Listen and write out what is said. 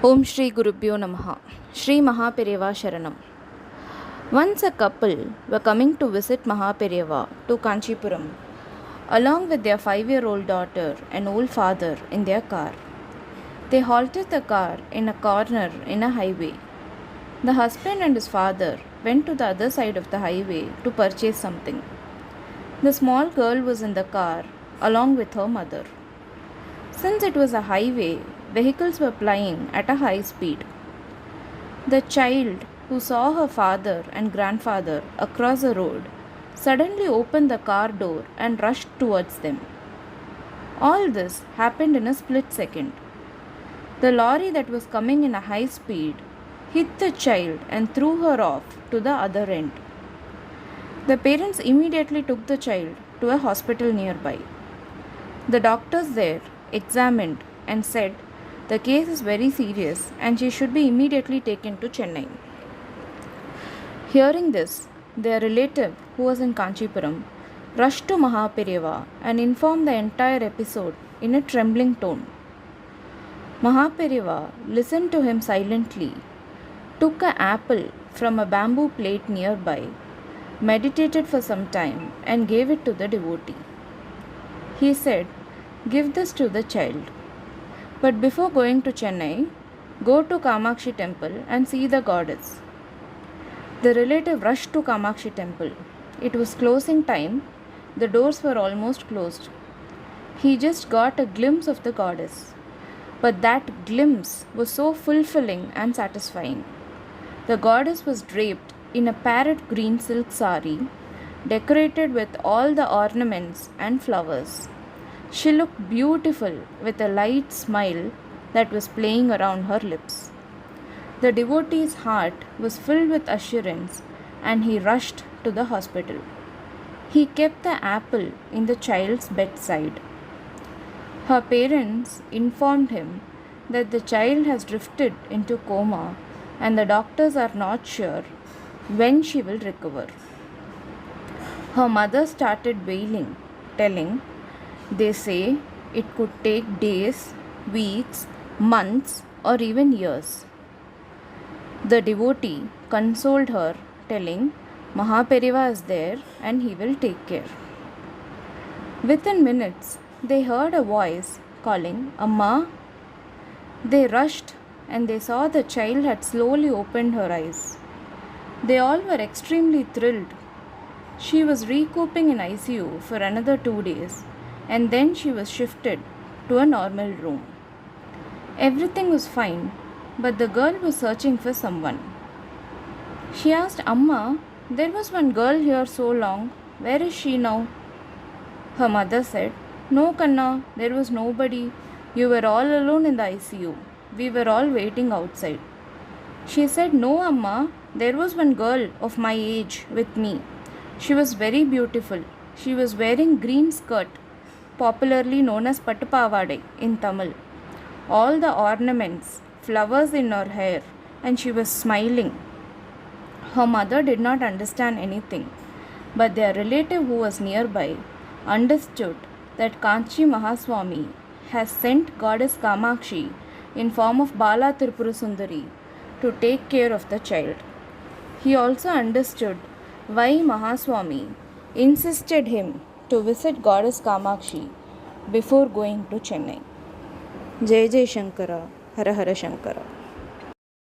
Om Shri Gurubhyo Namaha. Shri Mahaperiyava Sharanam. Once a couple were coming to visit Mahaperiyava to Kanchipuram along with their 5-year-old daughter and old father in their car. They halted the car in a corner in a highway. The husband and his father went to the other side of the highway to purchase something. The small girl was in the car along with her mother. Since it was a highway, vehicles were plying at a high speed. The child, who saw her father and grandfather across the road, suddenly opened the car door and rushed towards them. All this happened in a split second. The lorry that was coming in a high speed hit the child and threw her off to the other end. The parents immediately took the child to a hospital nearby. The doctors there examined and said the case is very serious and she should be immediately taken to Chennai. Hearing this, their relative, who was in Kanchipuram, rushed to Mahaperiyava and informed the entire episode in a trembling tone. Mahaperiyava listened to him silently, took an apple from a bamboo plate nearby, meditated for some time and gave it to the devotee. He said, "Give this to the child. But before going to Chennai, go to Kamakshi temple and see the goddess." The relative rushed to Kamakshi temple. It was closing time. The doors were almost closed. He just got a glimpse of the goddess. But that glimpse was so fulfilling and satisfying. The goddess was draped in a parrot green silk sari, decorated with all the ornaments and flowers. She looked beautiful with a light smile that was playing around her lips. The devotee's heart was filled with assurance and he rushed to the hospital. He kept the apple in the child's bedside. Her parents informed him that the child has drifted into coma and the doctors are not sure when she will recover. Her mother started wailing, telling, "They say it could take days, weeks, months, or even years." The devotee consoled her, telling, "Mahaperiyava is there and he will take care." Within minutes, they heard a voice calling, "Amma." They rushed and they saw the child had slowly opened her eyes. They all were extremely thrilled. She was recouping in ICU for another 2 days and then she was shifted to a normal room. Everything was fine, but the girl was searching for someone. She asked, "Amma, there was one girl here so long. Where is she now?" Her mother said, "No, Kanna, there was nobody. You were all alone in the ICU. We were all waiting outside." She said, "No, Amma, there was one girl of my age with me. She was very beautiful. She was wearing green skirt, popularly known as Pattu Pavadai in Tamil. All the ornaments, flowers in her hair, and she was smiling." Her mother did not understand anything, but their relative who was nearby understood that Kanchi Mahaswami has sent goddess Kamakshi in form of Bala Tripura Sundari to take care of the child. He also understood why Mahaswami insisted him to visit goddess Kamakshi before going to Chennai. Jai Jai Shankara, Hara Hara Shankara.